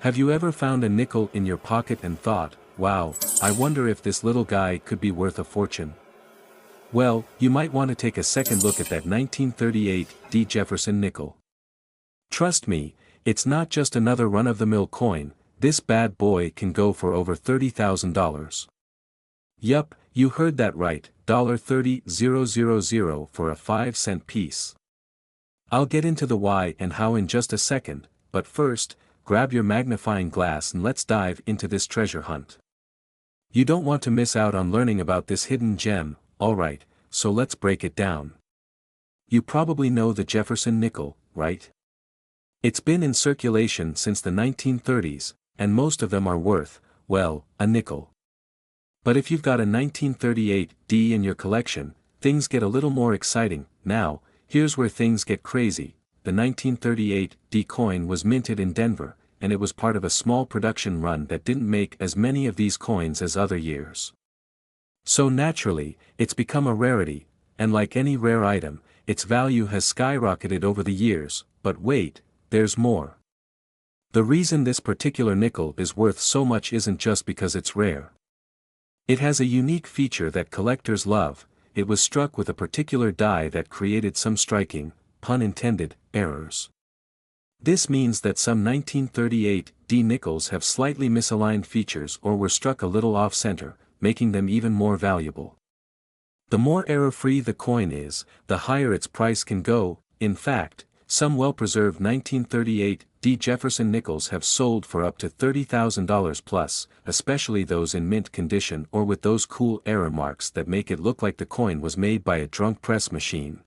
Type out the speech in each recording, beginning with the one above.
Have you ever found a nickel in your pocket and thought, wow, I wonder if this little guy could be worth a fortune? Well, you might want to take a second look at that 1938 D. Jefferson nickel. Trust me, it's not just another run-of-the-mill coin, this bad boy can go for over $30,000. Yup, you heard that right, $30,000 for a 5-cent piece. I'll get into the why and how in just a second, but first, grab your magnifying glass and let's dive into this treasure hunt. You don't want to miss out on learning about this hidden gem, alright, so let's break it down. You probably know the Jefferson nickel, right? It's been in circulation since the 1930s, and most of them are worth, well, a nickel. But if you've got a 1938 D in your collection, things get a little more exciting. Now, here's where things get crazy. The 1938 D coin was minted in Denver, and it was part of a small production run that didn't make as many of these coins as other years. So naturally, it's become a rarity, and like any rare item, its value has skyrocketed over the years. But wait, there's more. The reason this particular nickel is worth so much isn't just because it's rare. It has a unique feature that collectors love. It was struck with a particular die that created some striking, pun intended, errors. This means that some 1938 D nickels have slightly misaligned features or were struck a little off-center, making them even more valuable. The more error-free the coin is, the higher its price can go. In fact, some well-preserved 1938 D Jefferson nickels have sold for up to $30,000 plus, especially those in mint condition or with those cool error marks that make it look like the coin was made by a drunk press machine.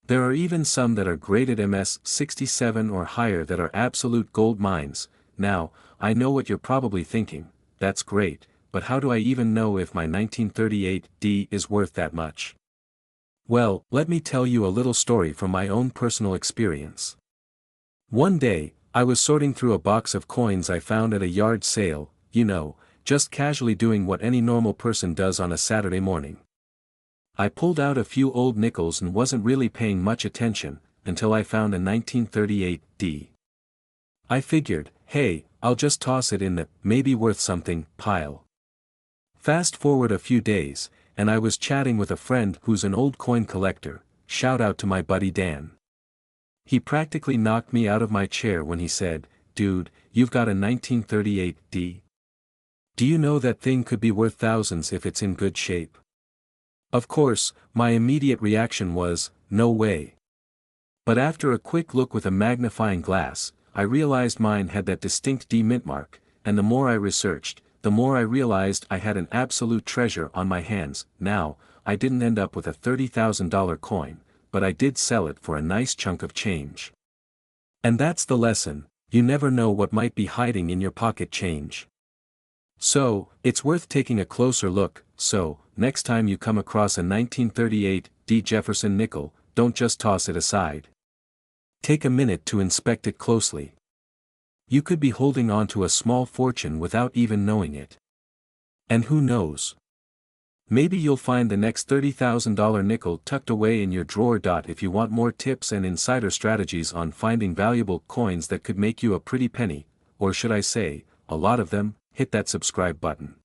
There are even some that are graded MS-67 or higher that are absolute gold mines. Now, I know what you're probably thinking, that's great, but how do I even know if my 1938 D is worth that much? Well, let me tell you a little story from my own personal experience. One day, I was sorting through a box of coins I found at a yard sale, just casually doing what any normal person does on a Saturday morning. I pulled out a few old nickels and wasn't really paying much attention, until I found a 1938 D. I figured, hey, I'll just toss it in the maybe worth something pile. Fast forward a few days, and I was chatting with a friend who's an old coin collector. Shout out to my buddy Dan. He practically knocked me out of my chair when he said, dude, you've got a 1938 D. Do you know that thing could be worth thousands if it's in good shape? Of course, my immediate reaction was, no way. But after a quick look with a magnifying glass, I realized mine had that distinct D mint mark, and the more I researched, the more I realized I had an absolute treasure on my hands. Now, I didn't end up with a $30,000 coin, but I did sell it for a nice chunk of change. And that's the lesson, you never know what might be hiding in your pocket change. So, it's worth taking a closer look. So, next time you come across a 1938 D Jefferson nickel, don't just toss it aside. Take a minute to inspect it closely. You could be holding on to a small fortune without even knowing it. And who knows? Maybe you'll find the next $30,000 nickel tucked away in your drawer. If you want more tips and insider strategies on finding valuable coins that could make you a pretty penny, or should I say, a lot of them, hit that subscribe button.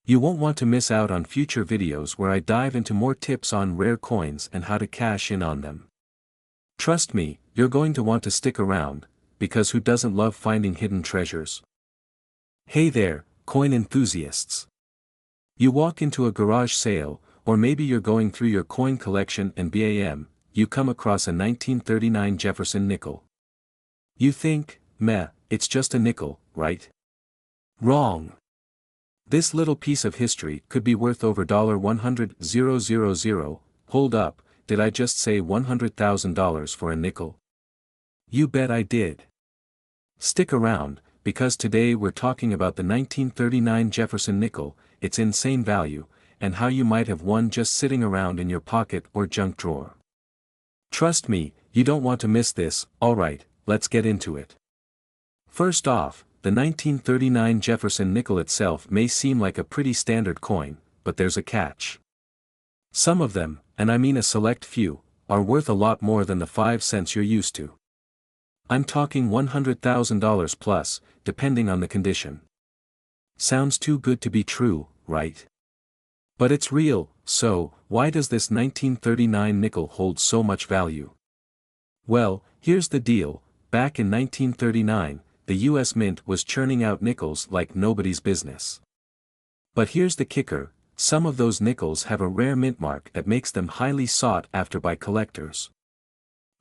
You won't want to miss out on future videos where I dive into more tips on rare coins and how to cash in on them. Trust me, you're going to want to stick around, because who doesn't love finding hidden treasures? Hey there, coin enthusiasts. You walk into a garage sale, or maybe you're going through your coin collection and bam, you come across a 1939 Jefferson nickel. You think, meh, it's just a nickel, right? Wrong. This little piece of history could be worth over $100,000. Hold up, did I just say $100,000 for a nickel? You bet I did. Stick around, because today we're talking about the 1939 Jefferson nickel, its insane value, and how you might have one just sitting around in your pocket or junk drawer. Trust me, you don't want to miss this. Alright, let's get into it. First off, the 1939 Jefferson nickel itself may seem like a pretty standard coin, but there's a catch. Some of them, and I mean a select few, are worth a lot more than the 5 cents you're used to. I'm talking $100,000 plus, depending on the condition. Sounds too good to be true, right? But it's real, so why does this 1939 nickel hold so much value? Well, here's the deal. Back in 1939, the US Mint was churning out nickels like nobody's business. But here's the kicker, some of those nickels have a rare mint mark that makes them highly sought after by collectors.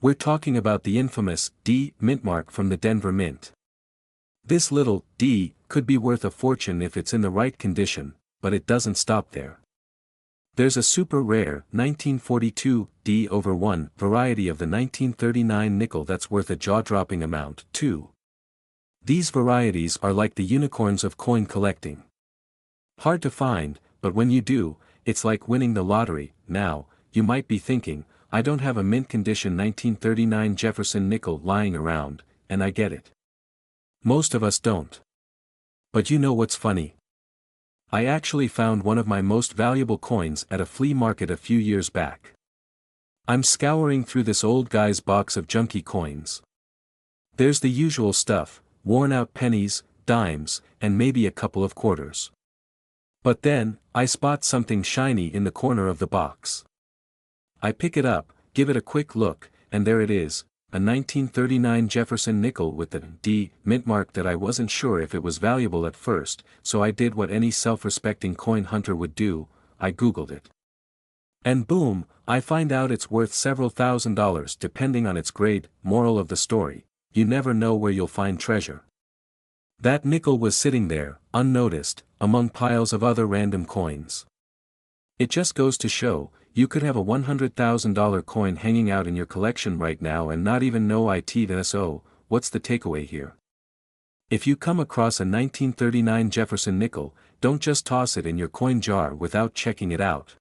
We're talking about the infamous D mint mark from the Denver Mint. This little D could be worth a fortune if it's in the right condition, but it doesn't stop there. There's a super rare 1942 D/1 variety of the 1939 nickel that's worth a jaw-dropping amount, too. These varieties are like the unicorns of coin collecting. Hard to find, but when you do, it's like winning the lottery. Now, you might be thinking, I don't have a mint condition 1939 Jefferson nickel lying around, and I get it. Most of us don't. But you know what's funny? I actually found one of my most valuable coins at a flea market a few years back. I'm scouring through this old guy's box of junky coins. There's the usual stuff, worn-out pennies, dimes, and maybe a couple of quarters. But then, I spot something shiny in the corner of the box. I pick it up, give it a quick look, and there it is, a 1939 Jefferson nickel with the D mint mark that I wasn't sure if it was valuable at first, so I did what any self-respecting coin hunter would do, I Googled it. And boom, I find out it's worth several $1,000s depending on its grade. Moral of the story, you never know where you'll find treasure. That nickel was sitting there, unnoticed, among piles of other random coins. It just goes to show, you could have a $100,000 coin hanging out in your collection right now and not even know it. So, what's the takeaway here? If you come across a 1939 Jefferson nickel, don't just toss it in your coin jar without checking it out.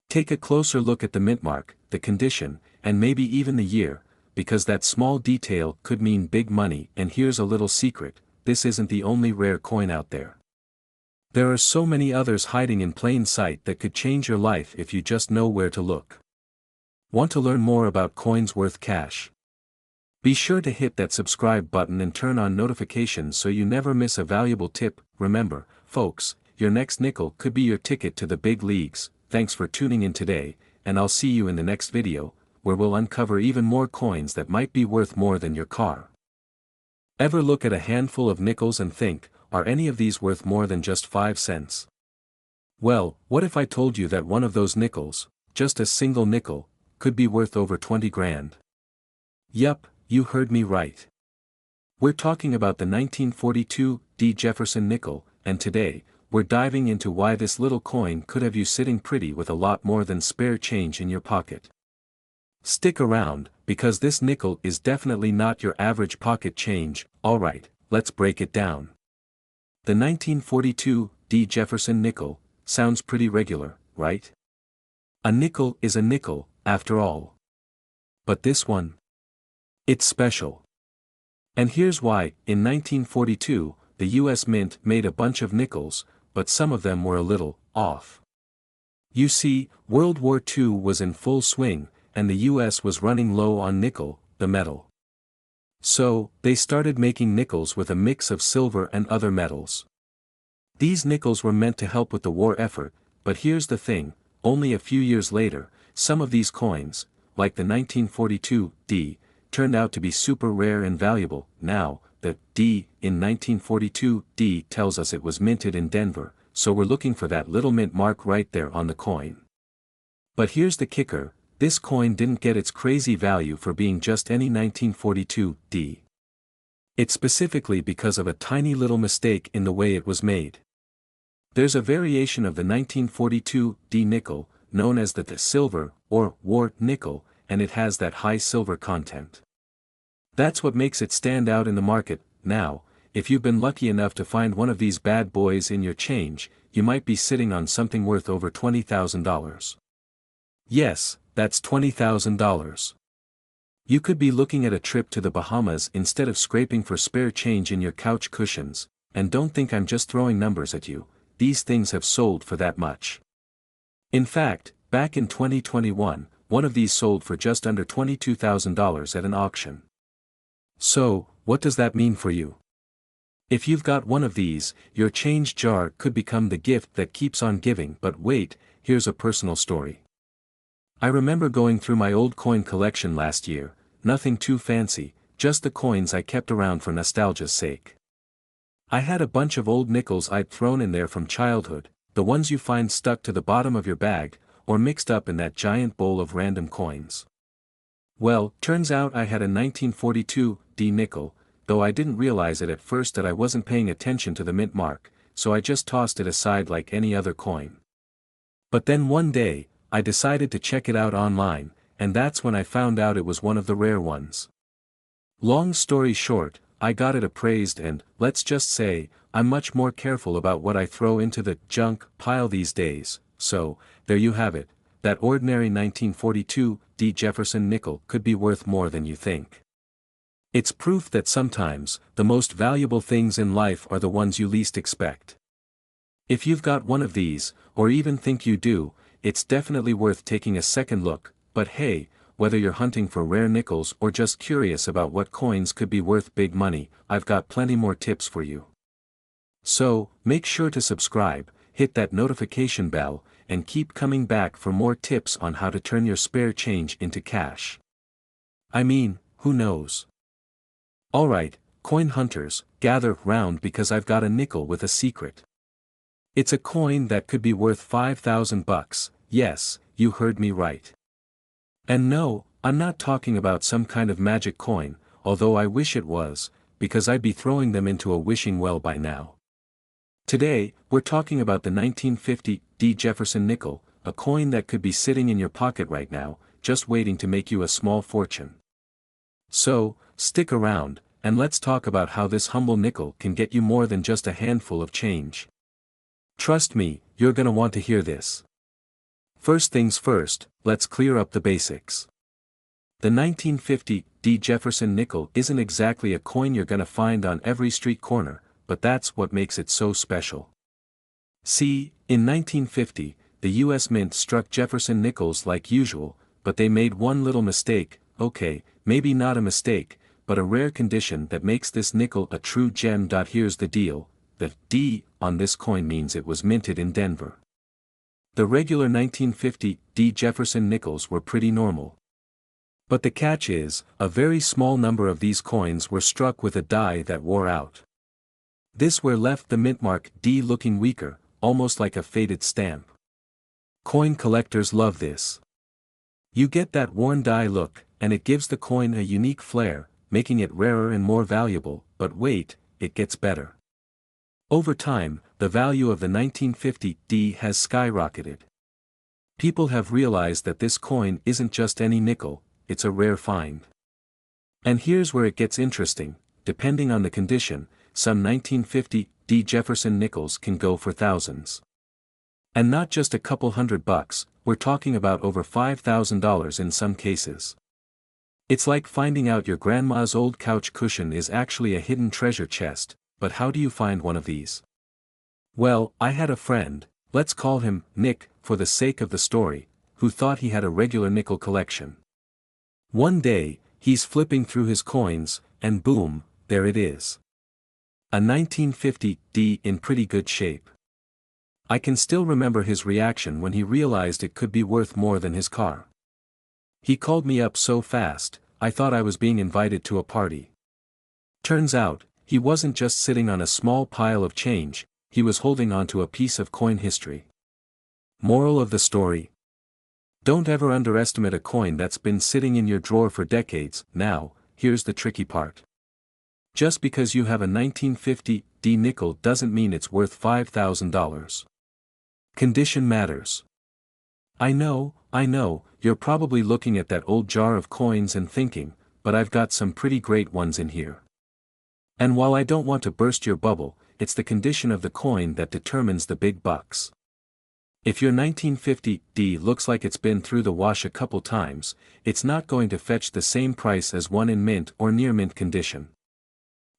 Take a closer look at the mint mark, the condition, and maybe even the year, because that small detail could mean big money. And here's a little secret, this isn't the only rare coin out there. There are so many others hiding in plain sight that could change your life if you just know where to look. Want to learn more about coins worth cash? Be sure to hit that subscribe button and turn on notifications so you never miss a valuable tip. Remember, folks, your next nickel could be your ticket to the big leagues. Thanks for tuning in today, and I'll see you in the next video, where we'll uncover even more coins that might be worth more than your car. Ever look at a handful of nickels and think, are any of these worth more than just 5 cents? Well, what if I told you that one of those nickels, just a single nickel, could be worth over 20 grand? Yup, you heard me right. We're talking about the 1942 D Jefferson nickel, and today, we're diving into why this little coin could have you sitting pretty with a lot more than spare change in your pocket. Stick around, because this nickel is definitely not your average pocket change. Alright, let's break it down. The 1942 D Jefferson nickel sounds pretty regular, right? A nickel is a nickel, after all. But this one? It's special. And here's why. In 1942, the US Mint made a bunch of nickels, but some of them were a little off. You see, World War II was in full swing, and the US was running low on nickel, the metal. So, they started making nickels with a mix of silver and other metals. These nickels were meant to help with the war effort, but here's the thing, only a few years later, some of these coins, like the 1942 D, turned out to be super rare and valuable. Now, the D in 1942 D tells us it was minted in Denver, so we're looking for that little mint mark right there on the coin. But here's the kicker, this coin didn't get its crazy value for being just any 1942 D. It's specifically because of a tiny little mistake in the way it was made. There's a variation of the 1942 D nickel, known as the silver, or war nickel, and it has that high silver content. That's what makes it stand out in the market. Now, if you've been lucky enough to find one of these bad boys in your change, you might be sitting on something worth over $20,000. Yes, that's $20,000. You could be looking at a trip to the Bahamas instead of scraping for spare change in your couch cushions, and don't think I'm just throwing numbers at you, these things have sold for that much. In fact, back in 2021, one of these sold for just under $22,000 at an auction. So, what does that mean for you? If you've got one of these, your change jar could become the gift that keeps on giving. But wait, here's a personal story. I remember going through my old coin collection last year, nothing too fancy, just the coins I kept around for nostalgia's sake. I had a bunch of old nickels I'd thrown in there from childhood, the ones you find stuck to the bottom of your bag, or mixed up in that giant bowl of random coins. Well, turns out I had a 1942 D nickel, though I didn't realize it at first that I wasn't paying attention to the mint mark, so I just tossed it aside like any other coin. But then one day, I decided to check it out online, and that's when I found out it was one of the rare ones. Long story short, I got it appraised and, let's just say, I'm much more careful about what I throw into the junk pile these days. So, there you have it, that ordinary 1942 D Jefferson nickel could be worth more than you think. It's proof that sometimes, the most valuable things in life are the ones you least expect. If you've got one of these, or even think you do, it's definitely worth taking a second look. But hey, whether you're hunting for rare nickels or just curious about what coins could be worth big money, I've got plenty more tips for you. So, make sure to subscribe, hit that notification bell, and keep coming back for more tips on how to turn your spare change into cash. I mean, who knows? Alright, coin hunters, gather round because I've got a nickel with a secret. It's a coin that could be worth $5,000, yes, you heard me right. And no, I'm not talking about some kind of magic coin, although I wish it was, because I'd be throwing them into a wishing well by now. Today, we're talking about the 1950 D Jefferson nickel, a coin that could be sitting in your pocket right now, just waiting to make you a small fortune. So, stick around, and let's talk about how this humble nickel can get you more than just a handful of change. Trust me, you're gonna want to hear this. First things first, let's clear up the basics. The 1950 D Jefferson nickel isn't exactly a coin you're gonna find on every street corner, but that's what makes it so special. See, in 1950, the US Mint struck Jefferson nickels like usual, but they made one little mistake. Okay, maybe not a mistake, but a rare condition that makes this nickel a true gem. Here's the deal, the D on this coin means it was minted in Denver. The regular 1950 D Jefferson nickels were pretty normal. But the catch is, a very small number of these coins were struck with a die that wore out. This where left the mint mark D looking weaker, almost like a faded stamp. Coin collectors love this. You get that worn die look, and it gives the coin a unique flair, making it rarer and more valuable. But wait, it gets better. Over time, the value of the 1950 D has skyrocketed. People have realized that this coin isn't just any nickel, it's a rare find. And here's where it gets interesting, depending on the condition, some 1950 D Jefferson nickels can go for thousands. And not just a couple $100, we're talking about over $5,000 in some cases. It's like finding out your grandma's old couch cushion is actually a hidden treasure chest. But how do you find one of these? Well, I had a friend, let's call him Nick for the sake of the story, who thought he had a regular nickel collection. One day, he's flipping through his coins, and boom, there it is. A 1950 D in pretty good shape. I can still remember his reaction when he realized it could be worth more than his car. He called me up so fast, I thought I was being invited to a party. Turns out, he wasn't just sitting on a small pile of change, he was holding onto a piece of coin history. Moral of the story: don't ever underestimate a coin that's been sitting in your drawer for decades. Now, here's the tricky part. Just because you have a 1950 D nickel doesn't mean it's worth $5,000. Condition matters. I know, you're probably looking at that old jar of coins and thinking, but I've got some pretty great ones in here. And while I don't want to burst your bubble, it's the condition of the coin that determines the big bucks. If your 1950 D looks like it's been through the wash a couple times, it's not going to fetch the same price as one in mint or near mint condition.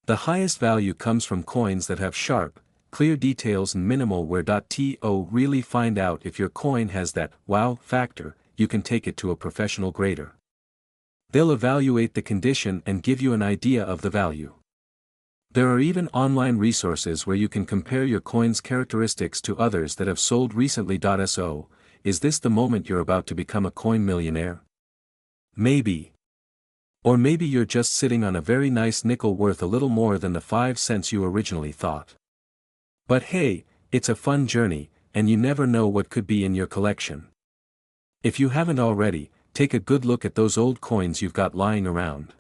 The highest value comes from coins that have sharp, clear details and minimal wear. To really find out if your coin has that wow factor, you can take it to a professional grader. They'll evaluate the condition and give you an idea of the value. There are even online resources where you can compare your coin's characteristics to others that have sold recently. So, is this the moment you're about to become a coin millionaire? Maybe. Or maybe you're just sitting on a very nice nickel worth a little more than the 5 cents you originally thought. But hey, it's a fun journey, and you never know what could be in your collection. If you haven't already, take a good look at those old coins you've got lying around.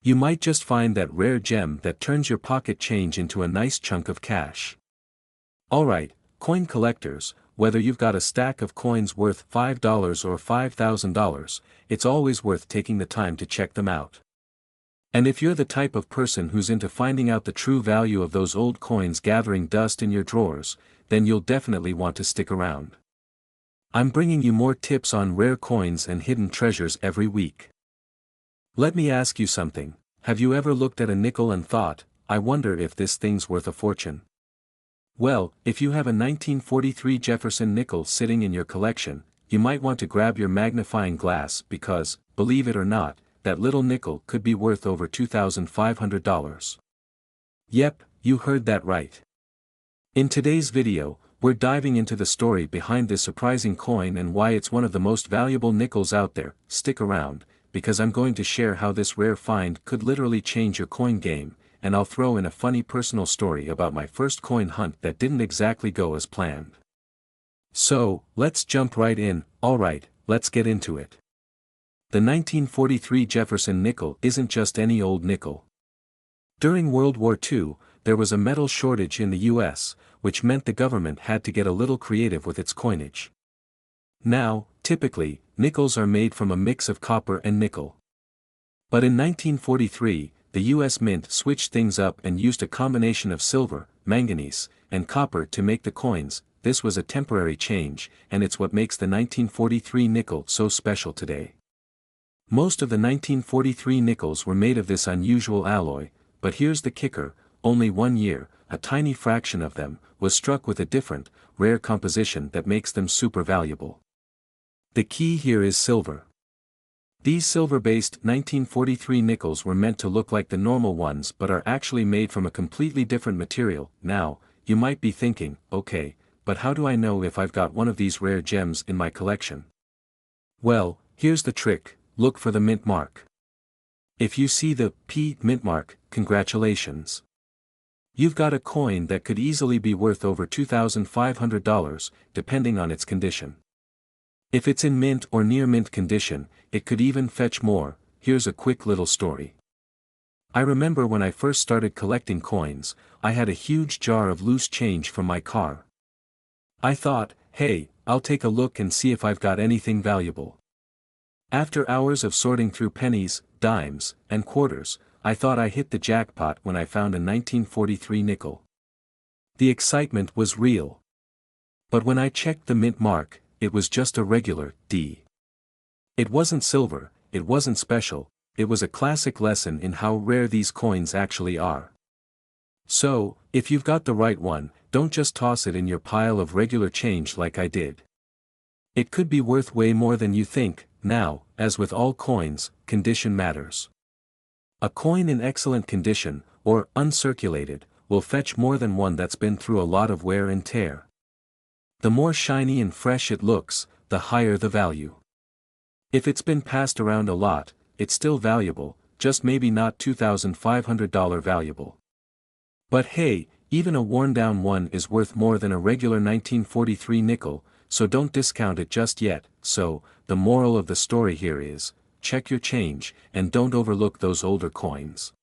You might just find that rare gem that turns your pocket change into a nice chunk of cash. Alright, coin collectors, whether you've got a stack of coins worth $5 or $5,000, it's always worth taking the time to check them out. And if you're the type of person who's into finding out the true value of those old coins gathering dust in your drawers, then you'll definitely want to stick around. I'm bringing you more tips on rare coins and hidden treasures every week. Let me ask you something, have you ever looked at a nickel and thought, I wonder if this thing's worth a fortune? Well, if you have a 1943 Jefferson nickel sitting in your collection, you might want to grab your magnifying glass because, believe it or not, that little nickel could be worth over $2,500. Yep, you heard that right. In today's video, we're diving into the story behind this surprising coin and why it's one of the most valuable nickels out there. Stick around, because I'm going to share how this rare find could literally change your coin game, and I'll throw in a funny personal story about my first coin hunt that didn't exactly go as planned. So, let's jump right in. Alright, let's get into it. The 1943 Jefferson nickel isn't just any old nickel. During World War II, there was a metal shortage in the US, which meant the government had to get a little creative with its coinage. Now, typically, nickels are made from a mix of copper and nickel. But in 1943, the US Mint switched things up and used a combination of silver, manganese, and copper to make the coins. This was a temporary change, and it's what makes the 1943 nickel so special today. Most of the 1943 nickels were made of this unusual alloy, but here's the kicker, only 1 year, a tiny fraction of them, was struck with a different, rare composition that makes them super valuable. The key here is silver. These silver-based 1943 nickels were meant to look like the normal ones but are actually made from a completely different material. Now, you might be thinking, okay, but how do I know if I've got one of these rare gems in my collection? Well, here's the trick, look for the mint mark. If you see the P mint mark, congratulations. You've got a coin that could easily be worth over $2,500, depending on its condition. If it's in mint or near mint condition, it could even fetch more. Here's a quick little story. I remember when I first started collecting coins, I had a huge jar of loose change from my car. I thought, hey, I'll take a look and see if I've got anything valuable. After hours of sorting through pennies, dimes, and quarters, I thought I hit the jackpot when I found a 1943 nickel. The excitement was real. But when I checked the mint mark, it was just a regular D. It wasn't silver, it wasn't special, it was a classic lesson in how rare these coins actually are. So, if you've got the right one, don't just toss it in your pile of regular change like I did. It could be worth way more than you think. Now, as with all coins, condition matters. A coin in excellent condition, or uncirculated, will fetch more than one that's been through a lot of wear and tear. The more shiny and fresh it looks, the higher the value. If it's been passed around a lot, it's still valuable, just maybe not $2,500 valuable. But hey, even a worn-down one is worth more than a regular 1943 nickel, so don't discount it just yet. So, the moral of the story here is, check your change, and don't overlook those older coins.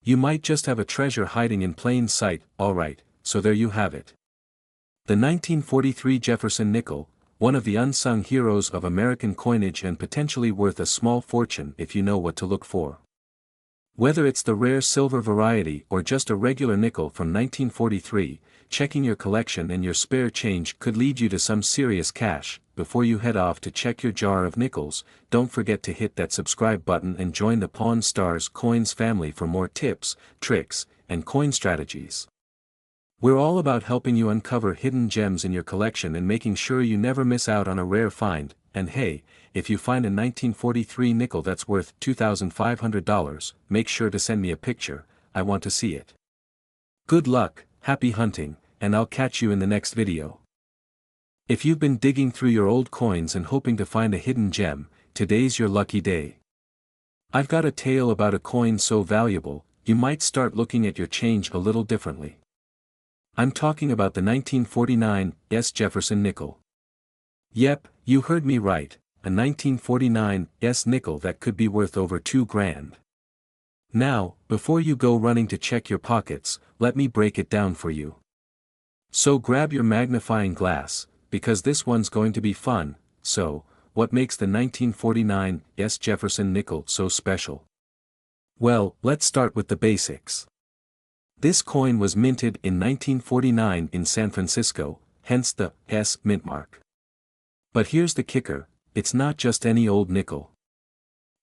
You might just have a treasure hiding in plain sight. Alright, so there you have it. The 1943 Jefferson nickel, one of the unsung heroes of American coinage and potentially worth a small fortune if you know what to look for. Whether it's the rare silver variety or just a regular nickel from 1943, checking your collection and your spare change could lead you to some serious cash. Before you head off to check your jar of nickels, don't forget to hit that subscribe button and join the Pawn Stars Coins family for more tips, tricks, and coin strategies. We're all about helping you uncover hidden gems in your collection and making sure you never miss out on a rare find. and hey, if you find a 1943 nickel that's worth $2,500, make sure to send me a picture, I want to see it. Good luck, happy hunting, and I'll catch you in the next video. If you've been digging through your old coins and hoping to find a hidden gem, today's your lucky day. I've got a tale about a coin so valuable, you might start looking at your change a little differently. I'm talking about the 1949 Jefferson nickel. Yep, you heard me right, a 1949 nickel that could be worth over $2,000. Now, before you go running to check your pockets, let me break it down for you. So grab your magnifying glass, because this one's going to be fun. So, what makes the 1949 Jefferson nickel so special? Well, let's start with the basics. This coin was minted in 1949 in San Francisco, hence the S mint mark. But here's the kicker, it's not just any old nickel.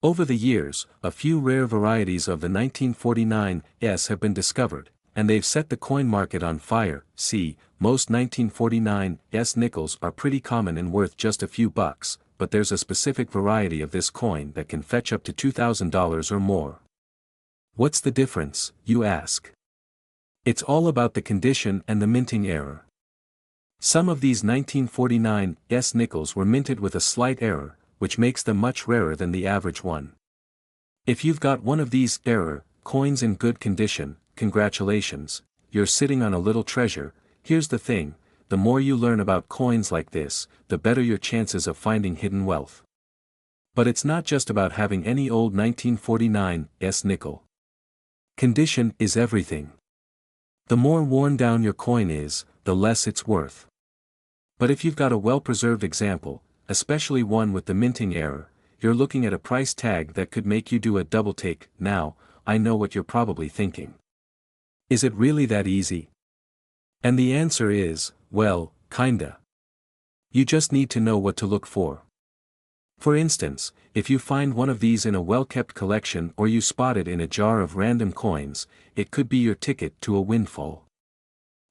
Over the years, a few rare varieties of the 1949 have been discovered, and they've set the coin market on fire. See, most 1949 nickels are pretty common and worth just a few bucks, but there's a specific variety of this coin that can fetch up to $2,000 or more. What's the difference, you ask? It's all about the condition and the minting error. Some of these 1949 nickels were minted with a slight error, which makes them much rarer than the average one. If you've got one of these error coins in good condition, congratulations, you're sitting on a little treasure. Here's the thing, the more you learn about coins like this, the better your chances of finding hidden wealth. But it's not just about having any old 1949 nickel. Condition is everything. The more worn down your coin is, the less it's worth. But if you've got a well-preserved example, especially one with the minting error, you're looking at a price tag that could make you do a double take. Now, I know what you're probably thinking. Is it really that easy? And the answer is, well, kinda. You just need to know what to look for. For instance, if you find one of these in a well-kept collection or you spot it in a jar of random coins, it could be your ticket to a windfall.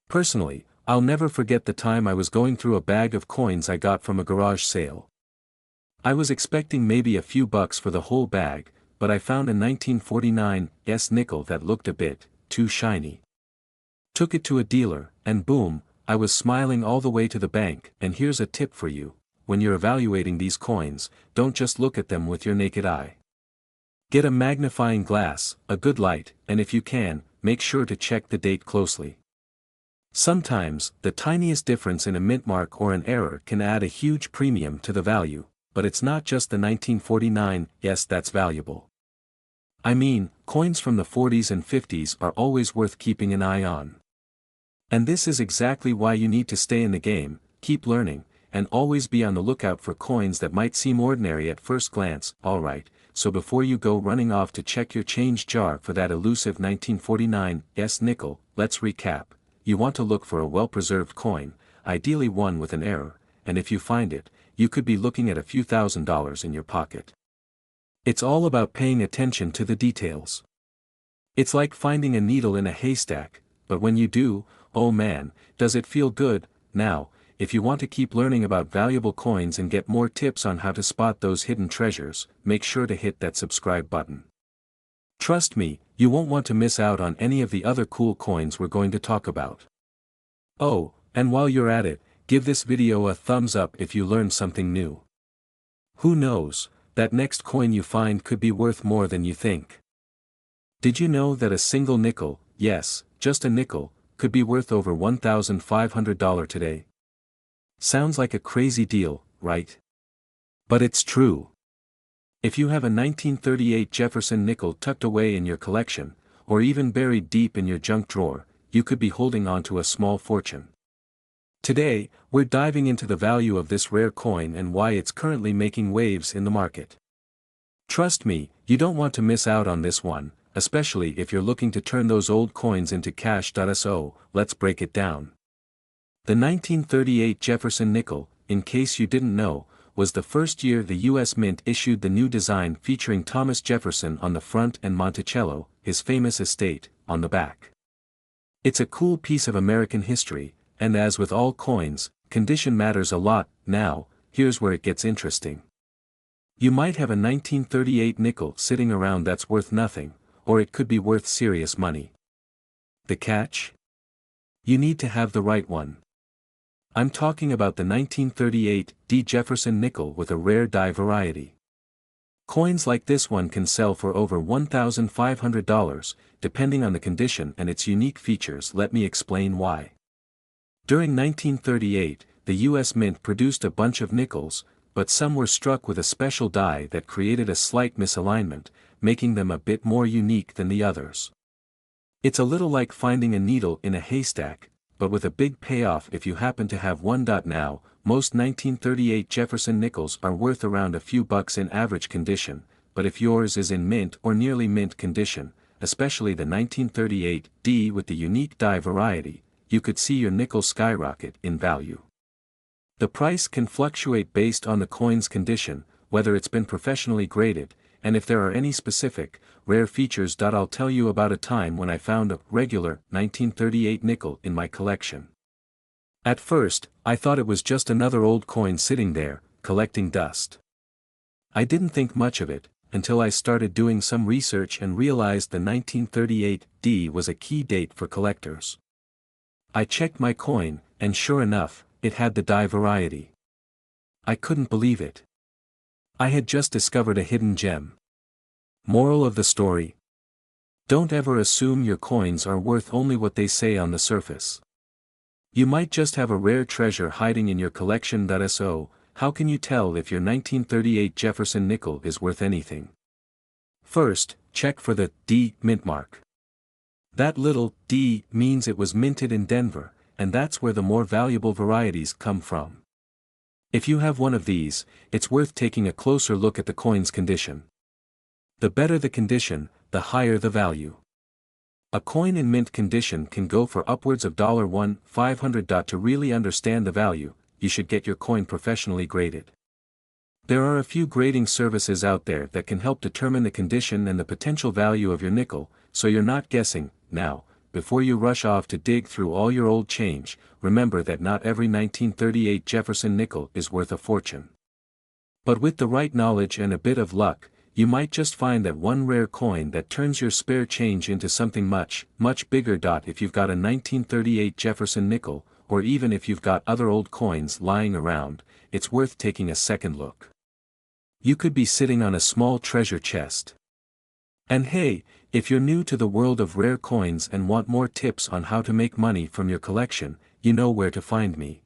Personally, I'll never forget the time I was going through a bag of coins I got from a garage sale. I was expecting maybe a few bucks for the whole bag, but I found a 1949 nickel that looked a bit too shiny. Took it to a dealer, and boom, I was smiling all the way to the bank. And here's a tip for you, when you're evaluating these coins, don't just look at them with your naked eye. Get a magnifying glass, a good light, and if you can, make sure to check the date closely. Sometimes, the tiniest difference in a mint mark or an error can add a huge premium to the value, but it's not just the 1949 that's valuable. I mean, coins from the 40s and 50s are always worth keeping an eye on. And this is exactly why you need to stay in the game, keep learning, and always be on the lookout for coins that might seem ordinary at first glance. Alright, so before you go running off to check your change jar for that elusive 1949 nickel, let's recap. You want to look for a well-preserved coin, ideally one with an error, and if you find it, you could be looking at a few $1,000s in your pocket. It's all about paying attention to the details. It's like finding a needle in a haystack, but when you do, oh man, does it feel good. Now, if you want to keep learning about valuable coins and get more tips on how to spot those hidden treasures, make sure to hit that subscribe button. Trust me, you won't want to miss out on any of the other cool coins we're going to talk about. Oh, and while you're at it, give this video a thumbs up if you learned something new. Who knows, that next coin you find could be worth more than you think. Did you know that a single nickel, yes, just a nickel, could be worth over $1,500 today? Sounds like a crazy deal, right? But it's true. If you have a 1938 Jefferson nickel tucked away in your collection, or even buried deep in your junk drawer, you could be holding on to a small fortune. Today, we're diving into the value of this rare coin and why it's currently making waves in the market. Trust me, you don't want to miss out on this one, especially if you're looking to turn those old coins into cash. So, let's break it down. The 1938 Jefferson nickel, in case you didn't know, was the first year the U.S. Mint issued the new design featuring Thomas Jefferson on the front and Monticello, his famous estate, on the back. It's a cool piece of American history, and as with all coins, condition matters a lot. Now, here's where it gets interesting. You might have a 1938 nickel sitting around that's worth nothing, or it could be worth serious money. The catch? You need to have the right one. I'm talking about the 1938 Jefferson nickel with a rare die variety. Coins like this one can sell for over $1,500, depending on the condition and its unique features. Let me explain why. During 1938, the U.S. Mint produced a bunch of nickels, but some were struck with a special die that created a slight misalignment, making them a bit more unique than the others. It's a little like finding a needle in a haystack, but with a big payoff if you happen to have one. Now, most 1938 Jefferson nickels are worth around a few bucks in average condition, but if yours is in mint or nearly mint condition, especially the 1938 D with the unique die variety, you could see your nickel skyrocket in value. The price can fluctuate based on the coin's condition, whether it's been professionally graded, and if there are any specific, rare features. I'll tell you about a time when I found a regular 1938 nickel in my collection. At first, I thought it was just another old coin sitting there, collecting dust. I didn't think much of it, until I started doing some research and realized the 1938 D was a key date for collectors. I checked my coin, and sure enough, it had the die variety. I couldn't believe it. I had just discovered a hidden gem. Moral of the story: don't ever assume your coins are worth only what they say on the surface. You might just have a rare treasure hiding in your collection. So, how can you tell if your 1938 Jefferson nickel is worth anything? First, check for the D mint mark. That little D means it was minted in Denver, and that's where the more valuable varieties come from. If you have one of these, it's worth taking a closer look at the coin's condition. The better the condition, the higher the value. A coin in mint condition can go for upwards of $1,500. To really understand the value, you should get your coin professionally graded. There are a few grading services out there that can help determine the condition and the potential value of your nickel, so you're not guessing. Now, before you rush off to dig through all your old change, remember that not every 1938 Jefferson nickel is worth a fortune. But with the right knowledge and a bit of luck, you might just find that one rare coin that turns your spare change into something much, much bigger. If you've got a 1938 Jefferson nickel, or even if you've got other old coins lying around, it's worth taking a second look. You could be sitting on a small treasure chest. And hey, if you're new to the world of rare coins and want more tips on how to make money from your collection, you know where to find me.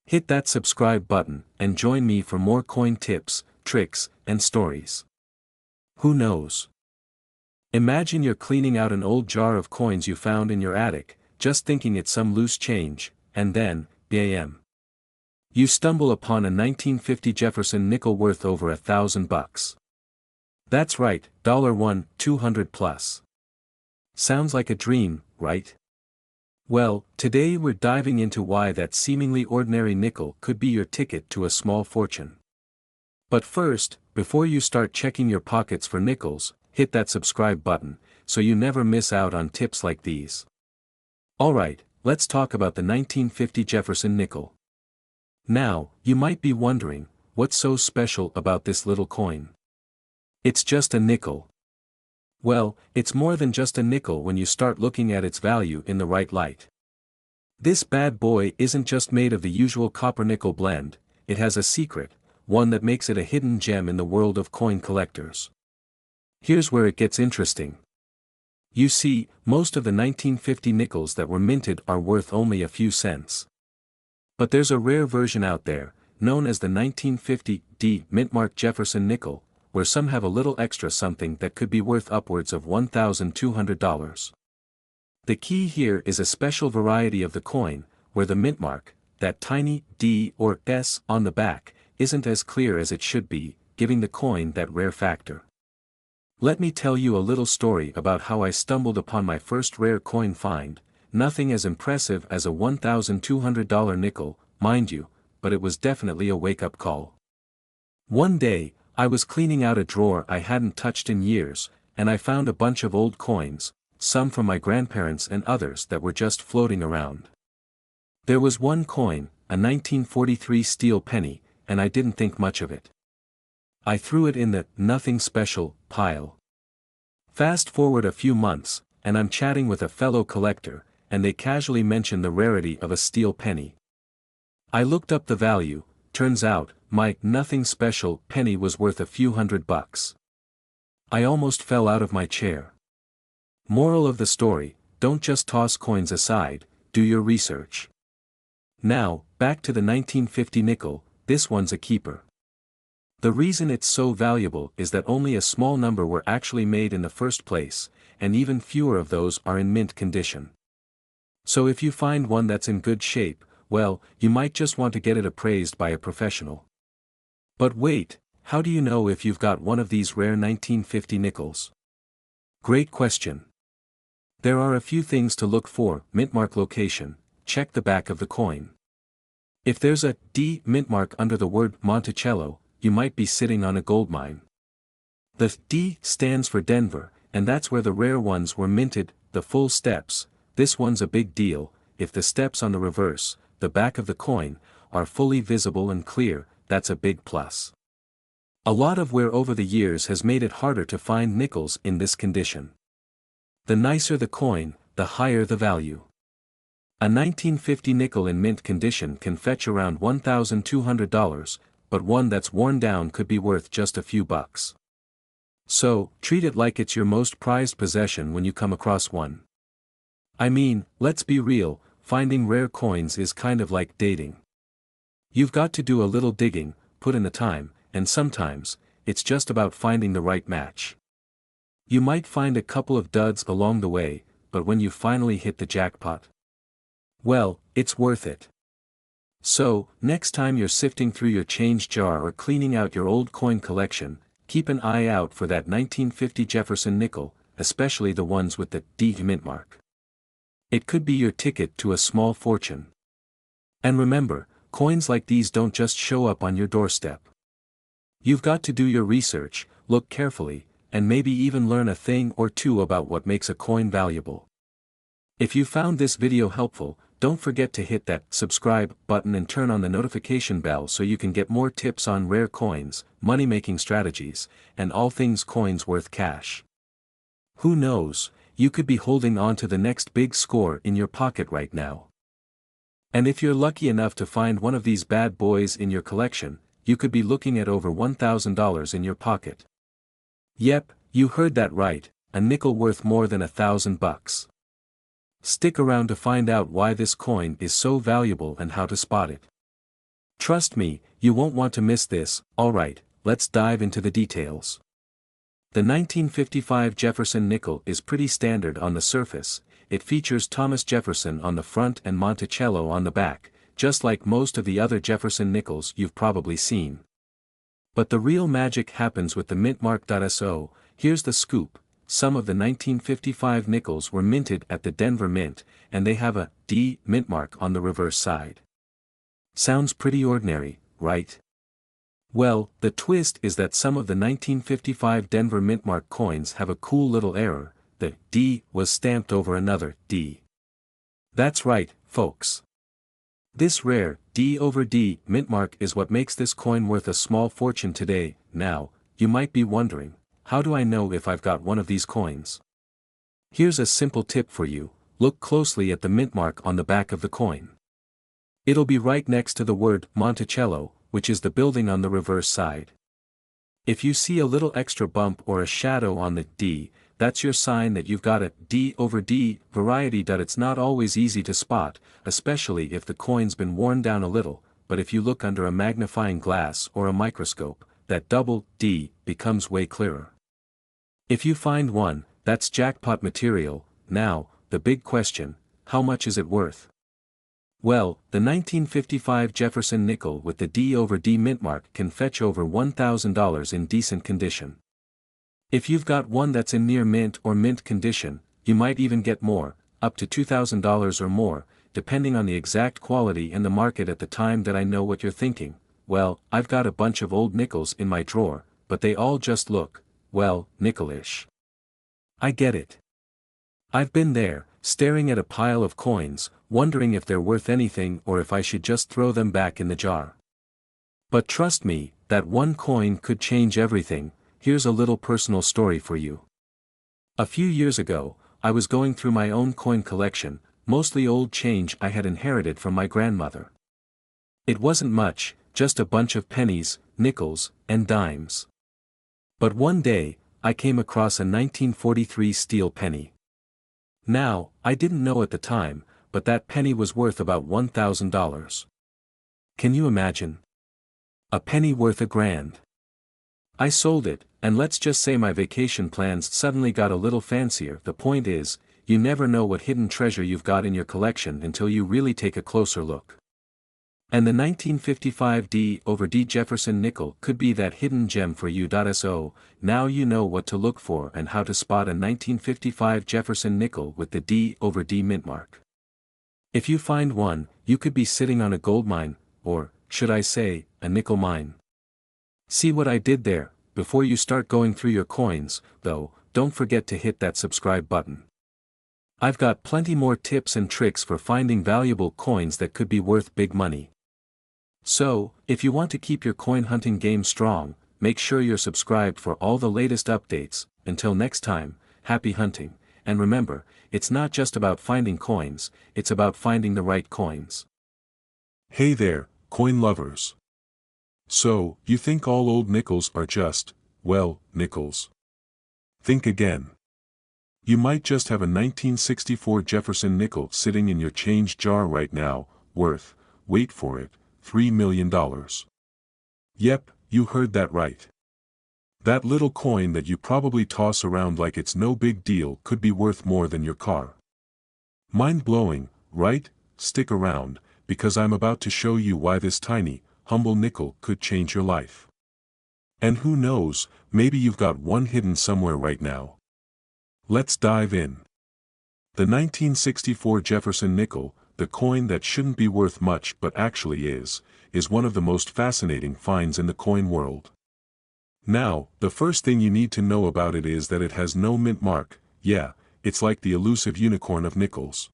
Hit that subscribe button and join me for more coin tips, tricks, and stories. Who knows? Imagine you're cleaning out an old jar of coins you found in your attic, just thinking it's some loose change, and then, bam! You stumble upon a 1950 Jefferson nickel worth over $1,000. That's right, $200 plus. Sounds like a dream, right? Well, today we're diving into why that seemingly ordinary nickel could be your ticket to a small fortune. But first, before you start checking your pockets for nickels, hit that subscribe button, so you never miss out on tips like these. Alright, let's talk about the 1950 Jefferson nickel. Now, you might be wondering, what's so special about this little coin? It's just a nickel. Well, it's more than just a nickel when you start looking at its value in the right light. This bad boy isn't just made of the usual copper-nickel blend, it has a secret, one that makes it a hidden gem in the world of coin collectors. Here's where it gets interesting. You see, most of the 1950 nickels that were minted are worth only a few cents. But there's a rare version out there, known as the 1950 D Mintmark Jefferson nickel, where some have a little extra something that could be worth upwards of $1,200. The key here is a special variety of the coin, where the mintmark, that tiny D or S on the back, isn't as clear as it should be, giving the coin that rare factor. Let me tell you a little story about how I stumbled upon my first rare coin find, nothing as impressive as a $1,200 nickel, mind you, but it was definitely a wake-up call. One day, I was cleaning out a drawer I hadn't touched in years, and I found a bunch of old coins, some from my grandparents and others that were just floating around. There was one coin, a 1943 steel penny, and I didn't think much of it. I threw it in the nothing special pile. Fast forward a few months, and I'm chatting with a fellow collector, and they casually mention the rarity of a steel penny. I looked up the value. Turns out, my nothing special penny was worth a few $100. I almost fell out of my chair. Moral of the story, don't just toss coins aside, do your research. Now, back to the 1950 nickel, this one's a keeper. The reason it's so valuable is that only a small number were actually made in the first place, and even fewer of those are in mint condition. So if you find one that's in good shape, well, you might just want to get it appraised by a professional. But wait, how do you know if you've got one of these rare 1950 nickels? Great question. There are a few things to look for: mintmark location, check the back of the coin. If there's a D mintmark under the word Monticello, you might be sitting on a goldmine. The D stands for Denver, and that's where the rare ones were minted. The full steps, this one's a big deal. If the steps on the reverse, the back of the coin, are fully visible and clear, that's a big plus. A lot of wear over the years has made it harder to find nickels in this condition. The nicer the coin, the higher the value. A 1950 nickel in mint condition can fetch around $1,200, but one that's worn down could be worth just a few bucks. So, treat it like it's your most prized possession when you come across one. I mean, let's be real, finding rare coins is kind of like dating. You've got to do a little digging, put in the time, and sometimes, it's just about finding the right match. You might find a couple of duds along the way, but when you finally hit the jackpot, well, it's worth it. So, next time you're sifting through your change jar or cleaning out your old coin collection, keep an eye out for that 1950 Jefferson nickel, especially the ones with the D mint mark. It could be your ticket to a small fortune. And remember, coins like these don't just show up on your doorstep. You've got to do your research, look carefully, and maybe even learn a thing or two about what makes a coin valuable. If you found this video helpful, don't forget to hit that subscribe button and turn on the notification bell so you can get more tips on rare coins, money-making strategies, and all things coins worth cash. Who knows, you could be holding on to the next big score in your pocket right now. And if you're lucky enough to find one of these bad boys in your collection, you could be looking at over $1,000 in your pocket. Yep, you heard that right, a nickel worth more than $1,000. Stick around to find out why this coin is so valuable and how to spot it. Trust me, you won't want to miss this. Alright, let's dive into the details. The 1955 Jefferson nickel is pretty standard on the surface. It features Thomas Jefferson on the front and Monticello on the back, just like most of the other Jefferson nickels you've probably seen. But the real magic happens with the mintmark.so. Here's the scoop. Some of the 1955 nickels were minted at the Denver Mint, and they have a D mint mark on the reverse side. Sounds pretty ordinary, right? Well, the twist is that some of the 1955 Denver mint mark coins have a cool little error. The D was stamped over another D. That's right, folks. This rare D over D mint mark is what makes this coin worth a small fortune today. Now, you might be wondering, how do I know if I've got one of these coins? Here's a simple tip for you: look closely at the mint mark on the back of the coin. It'll be right next to the word Monticello, which is the building on the reverse side. If you see a little extra bump or a shadow on the D, that's your sign that you've got a D over D variety. It's not always easy to spot, especially if the coin's been worn down a little, but if you look under a magnifying glass or a microscope, that double D becomes way clearer. If you find one, that's jackpot material. Now, the big question: how much is it worth? Well, the 1955 Jefferson nickel with the D over D mint mark can fetch over $1,000 in decent condition. If you've got one that's in near mint or mint condition, you might even get more, up to $2,000 or more, depending on the exact quality and the market at the time. That I know what you're thinking. Well, I've got a bunch of old nickels in my drawer, but they all just look, well, nickel-ish. I get it. I've been there, staring at a pile of coins, wondering if they're worth anything or if I should just throw them back in the jar. But trust me, that one coin could change everything. Here's a little personal story for you. A few years ago, I was going through my own coin collection, mostly old change I had inherited from my grandmother. It wasn't much, just a bunch of pennies, nickels, and dimes. But one day, I came across a 1943 steel penny. Now, I didn't know at the time, but that penny was worth about $1,000. Can you imagine? A penny worth $1,000. I sold it, and let's just say my vacation plans suddenly got a little fancier. The point is, you never know what hidden treasure you've got in your collection until you really take a closer look. And the 1955 D/D Jefferson nickel could be that hidden gem for you. So, now you know what to look for and how to spot a 1955 Jefferson nickel with the D/D mint mark. If you find one, you could be sitting on a gold mine, or, should I say, a nickel mine. See what I did there? Before you start going through your coins, though, don't forget to hit that subscribe button. I've got plenty more tips and tricks for finding valuable coins that could be worth big money. So, if you want to keep your coin hunting game strong, make sure you're subscribed for all the latest updates. Until next time, happy hunting, and remember, it's not just about finding coins, it's about finding the right coins. Hey there, coin lovers. So, you think all old nickels are just, well, nickels? Think again. You might just have a 1964 Jefferson nickel sitting in your change jar right now, worth, wait for it, $3 million. Yep, you heard that right. That little coin that you probably toss around like it's no big deal could be worth more than your car. Mind-blowing, right? Stick around, because I'm about to show you why this tiny, humble nickel could change your life. And who knows, maybe you've got one hidden somewhere right now. Let's dive in. The 1964 Jefferson nickel, the coin that shouldn't be worth much but actually is one of the most fascinating finds in the coin world. Now, the first thing you need to know about it is that it has no mint mark. Yeah, it's like the elusive unicorn of nickels.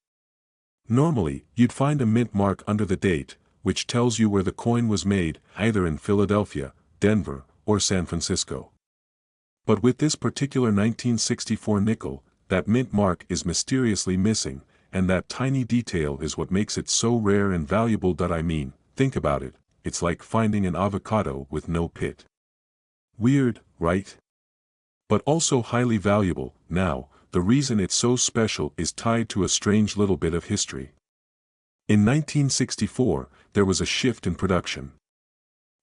Normally, you'd find a mint mark under the date, which tells you where the coin was made, either in Philadelphia, Denver, or San Francisco. But with this particular 1964 nickel, that mint mark is mysteriously missing, and that tiny detail is what makes it so rare and valuable. I mean, think about it, it's like finding an avocado with no pit. Weird, right? But also highly valuable. Now, the reason it's so special is tied to a strange little bit of history. In 1964, there was a shift in production.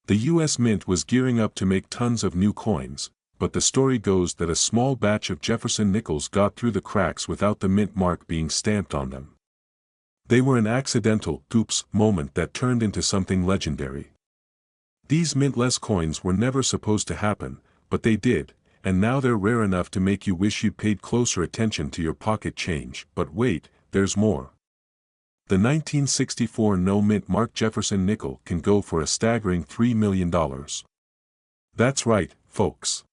The U.S. Mint was gearing up to make tons of new coins, but the story goes that a small batch of Jefferson nickels got through the cracks without the mint mark being stamped on them. They were an accidental, oops, moment that turned into something legendary. These mintless coins were never supposed to happen, but they did, and now they're rare enough to make you wish you'd paid closer attention to your pocket change. But wait, there's more. The 1964 no-mint mark Jefferson nickel can go for a staggering $3 million. That's right, folks.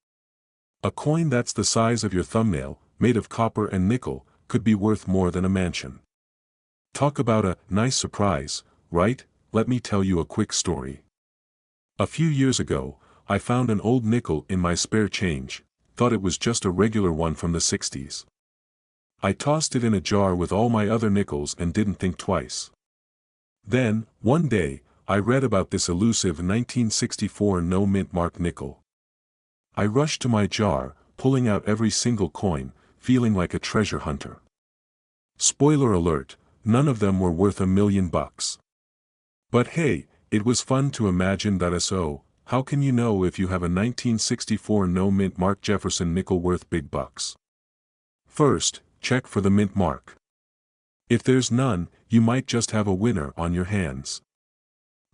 A coin that's the size of your thumbnail, made of copper and nickel, could be worth more than a mansion. Talk about a nice surprise, right? Let me tell you a quick story. A few years ago, I found an old nickel in my spare change, thought it was just a regular one from the 60s. I tossed it in a jar with all my other nickels and didn't think twice. Then, one day, I read about this elusive 1964 no-mint mark nickel. I rushed to my jar, pulling out every single coin, feeling like a treasure hunter. Spoiler alert, none of them were worth $1 million. But hey, it was fun to imagine. So, how can you know if you have a 1964 no-mint mark Jefferson nickel worth big bucks? First, check for the mint mark. If there's none, you might just have a winner on your hands.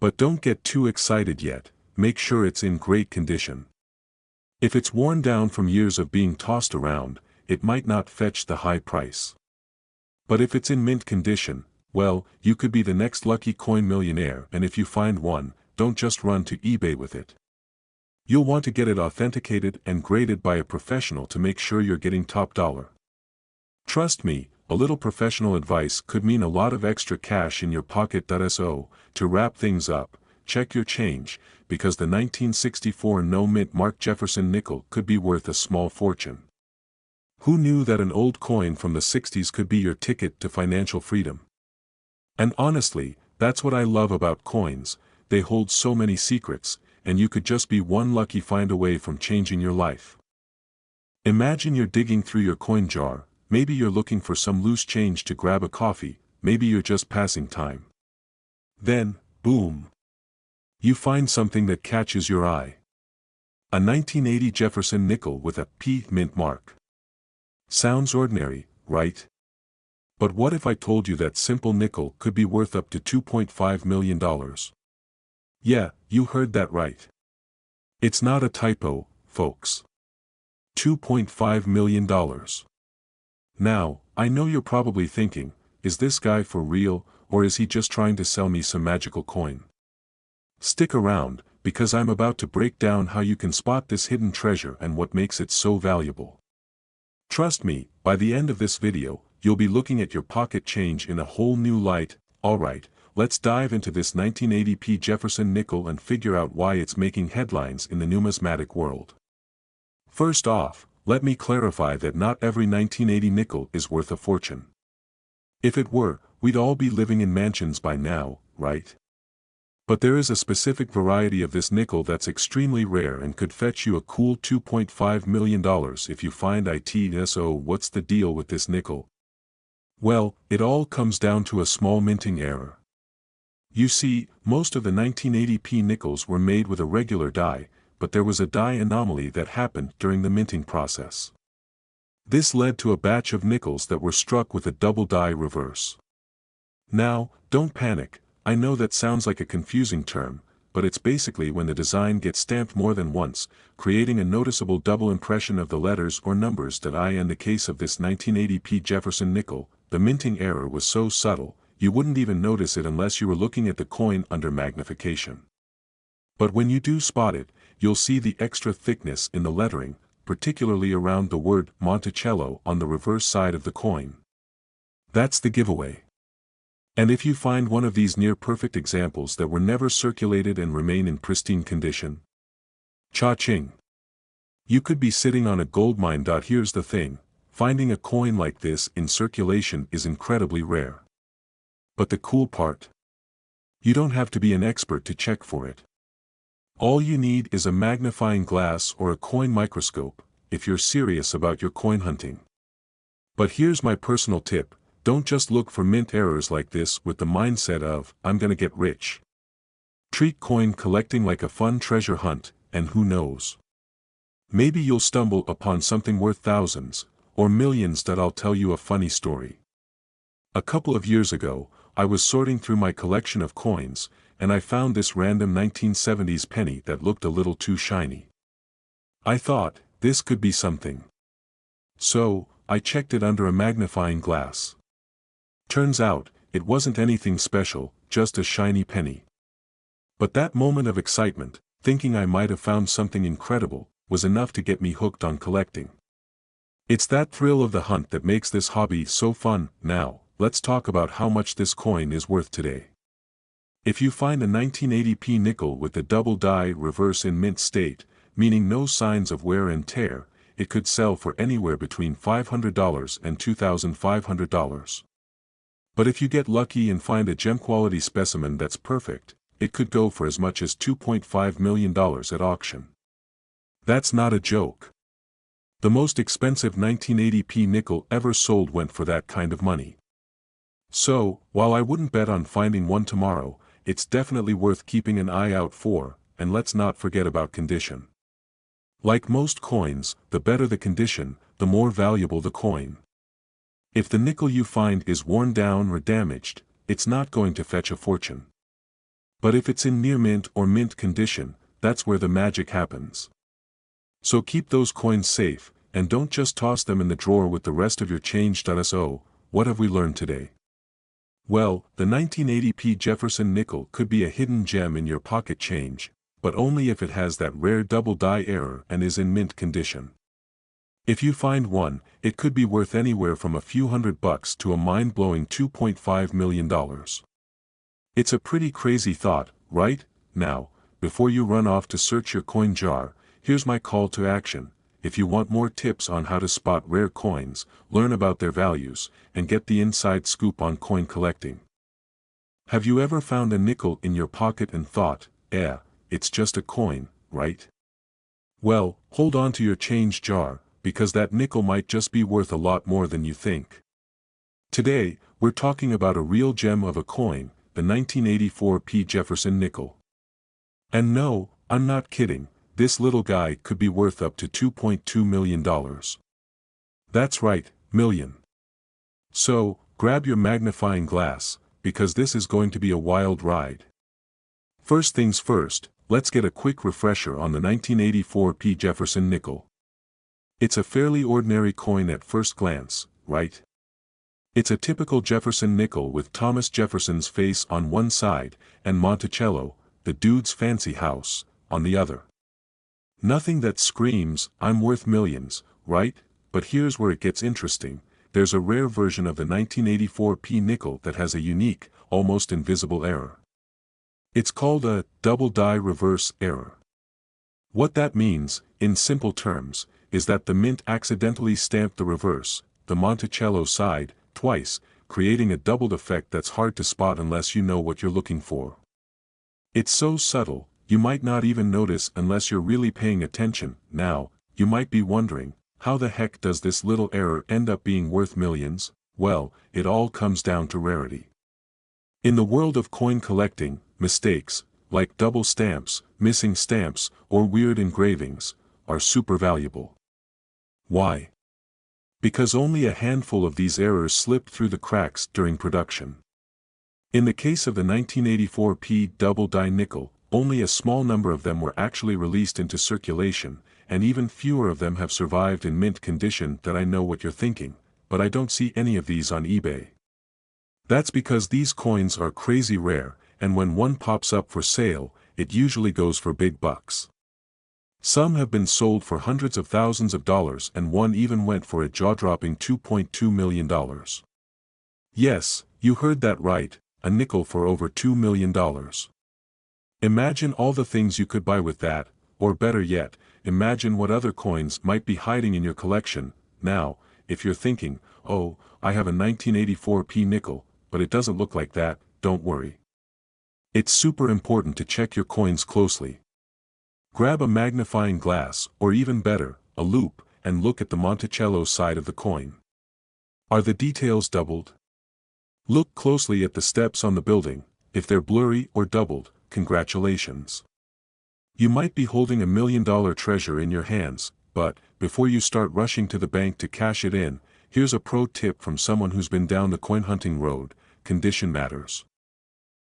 But don't get too excited yet, make sure it's in great condition. If it's worn down from years of being tossed around, it might not fetch the high price. But if it's in mint condition, well, you could be the next lucky coin millionaire. And if you find one, don't just run to eBay with it. You'll want to get it authenticated and graded by a professional to make sure you're getting top dollar. Trust me, a little professional advice could mean a lot of extra cash in your pocket. So, to wrap things up, check your change, because the 1964 no-mint marked Jefferson nickel could be worth a small fortune. Who knew that an old coin from the 60s could be your ticket to financial freedom? And honestly, that's what I love about coins, they hold so many secrets, and you could just be one lucky find away from changing your life. Imagine you're digging through your coin jar, maybe you're looking for some loose change to grab a coffee, maybe you're just passing time. Then, boom! You find something that catches your eye. A 1980 Jefferson nickel with a P mint mark. Sounds ordinary, right? But what if I told you that simple nickel could be worth up to $2.5 million? Yeah, you heard that right. It's not a typo, folks. $2.5 million. Now, I know you're probably thinking, is this guy for real, or is he just trying to sell me some magical coin? Stick around, because I'm about to break down how you can spot this hidden treasure and what makes it so valuable. Trust me, by the end of this video, you'll be looking at your pocket change in a whole new light. Alright, let's dive into this 1980p Jefferson nickel and figure out why it's making headlines in the numismatic world. First off, let me clarify that not every 1980 nickel is worth a fortune. If it were, we'd all be living in mansions by now, right? But there is a specific variety of this nickel that's extremely rare and could fetch you a cool $2.5 million if you find it. So what's the deal with this nickel? Well, it all comes down to a small minting error. You see, most of the 1980p nickels were made with a regular die, but there was a die anomaly that happened during the minting process. This led to a batch of nickels that were struck with a double die reverse. Now, don't panic. I know that sounds like a confusing term, but it's basically when the design gets stamped more than once, creating a noticeable double impression of the letters or numbers that in the case of this 1980p Jefferson nickel, the minting error was so subtle, you wouldn't even notice it unless you were looking at the coin under magnification. But when you do spot it, you'll see the extra thickness in the lettering, particularly around the word Monticello on the reverse side of the coin. That's the giveaway. And if you find one of these near-perfect examples that were never circulated and remain in pristine condition, cha-ching! You could be sitting on a gold mine. Here's the thing, finding a coin like this in circulation is incredibly rare. But the cool part? You don't have to be an expert to check for it. All you need is a magnifying glass or a coin microscope, if you're serious about your coin hunting. But here's my personal tip. Don't just look for mint errors like this with the mindset of, I'm gonna get rich. Treat coin collecting like a fun treasure hunt, and who knows? Maybe you'll stumble upon something worth thousands, or millions. I'll tell you a funny story. A couple of years ago, I was sorting through my collection of coins, and I found this random 1970s penny that looked a little too shiny. I thought, this could be something. So, I checked it under a magnifying glass. Turns out, it wasn't anything special, just a shiny penny. But that moment of excitement, thinking I might have found something incredible, was enough to get me hooked on collecting. It's that thrill of the hunt that makes this hobby so fun. Now, let's talk about how much this coin is worth today. If you find a 1980p nickel with the double die reverse in mint state, meaning no signs of wear and tear, it could sell for anywhere between $500 and $2,500. But if you get lucky and find a gem-quality specimen that's perfect, it could go for as much as $2.5 million at auction. That's not a joke. The most expensive 1980p nickel ever sold went for that kind of money. So, while I wouldn't bet on finding one tomorrow, it's definitely worth keeping an eye out for, and let's not forget about condition. Like most coins, the better the condition, the more valuable the coin. If the nickel you find is worn down or damaged, it's not going to fetch a fortune. But if it's in near mint or mint condition, that's where the magic happens. So keep those coins safe, and don't just toss them in the drawer with the rest of your change. So, what have we learned today? Well, the 1980p Jefferson nickel could be a hidden gem in your pocket change, but only if it has that rare double die error and is in mint condition. If you find one, it could be worth anywhere from a few $100 to a mind-blowing $2.5 million. It's a pretty crazy thought, right? Now, before you run off to search your coin jar, here's my call to action. If you want more tips on how to spot rare coins, learn about their values, and get the inside scoop on coin collecting. Have you ever found a nickel in your pocket and thought, it's just a coin, right? Well, hold on to your change jar, because that nickel might just be worth a lot more than you think. Today, we're talking about a real gem of a coin, the 1984 Jefferson nickel. And no, I'm not kidding, this little guy could be worth up to $2.2 million. That's right, million. So, grab your magnifying glass, because this is going to be a wild ride. First things first, let's get a quick refresher on the 1984 Jefferson nickel. It's a fairly ordinary coin at first glance, right? It's a typical Jefferson nickel with Thomas Jefferson's face on one side, and Monticello, the dude's fancy house, on the other. Nothing that screams, I'm worth millions, right? But here's where it gets interesting. There's a rare version of the 1984 nickel that has a unique, almost invisible error. It's called a double die reverse error. What that means, in simple terms, is that the mint accidentally stamped the reverse, the Monticello side, twice, creating a doubled effect that's hard to spot unless you know what you're looking for. It's so subtle, you might not even notice unless you're really paying attention. Now, you might be wondering, how the heck does this little error end up being worth millions? Well, it all comes down to rarity. In the world of coin collecting, mistakes, like double stamps, missing stamps, or weird engravings, are super valuable. Why? Because only a handful of these errors slip through the cracks during production. In the case of the 1984 double die nickel, only a small number of them were actually released into circulation, and even fewer of them have survived in mint condition. That I know what you're thinking, but I don't see any of these on eBay. That's because these coins are crazy rare, and when one pops up for sale, it usually goes for big bucks. Some have been sold for hundreds of thousands of dollars, and one even went for a jaw-dropping $2.2 million. Yes, you heard that right, a nickel for over $2 million. Imagine all the things you could buy with that, or better yet, imagine what other coins might be hiding in your collection. Now, if you're thinking, oh, I have a 1984 nickel, but it doesn't look like that, don't worry. It's super important to check your coins closely. Grab a magnifying glass, or even better, a loupe, and look at the Monticello side of the coin. Are the details doubled? Look closely at the steps on the building. If they're blurry or doubled, congratulations. You might be holding $1 million treasure in your hands, but, before you start rushing to the bank to cash it in, here's a pro tip from someone who's been down the coin hunting road: condition matters.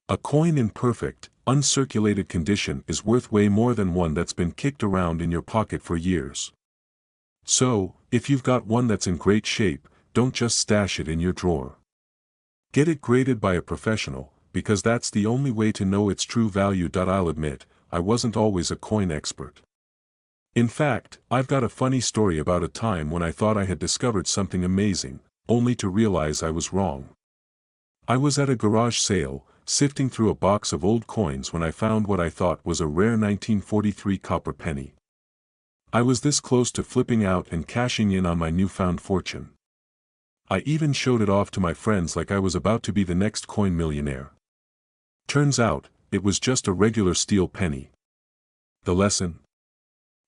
A coin in perfect, uncirculated condition is worth way more than one that's been kicked around in your pocket for years. So, if you've got one that's in great shape, don't just stash it in your drawer. Get it graded by a professional, because that's the only way to know its true value. I'll admit, I wasn't always a coin expert. In fact, I've got a funny story about a time when I thought I had discovered something amazing, only to realize I was wrong. I was at a garage sale, sifting through a box of old coins when I found what I thought was a rare 1943 copper penny. I was this close to flipping out and cashing in on my newfound fortune. I even showed it off to my friends like I was about to be the next coin millionaire. Turns out, it was just a regular steel penny. The lesson?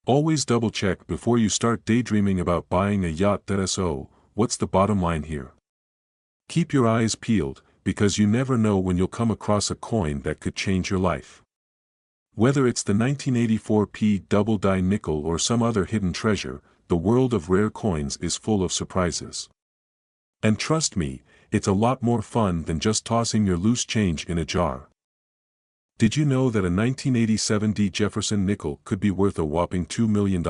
Always double-check before you start daydreaming about buying a yacht. So, what's the bottom line here? Keep your eyes peeled, because you never know when you'll come across a coin that could change your life. Whether it's the 1984 double die nickel or some other hidden treasure, the world of rare coins is full of surprises. And trust me, it's a lot more fun than just tossing your loose change in a jar. Did you know that a 1987 Jefferson nickel could be worth a whopping $2 million?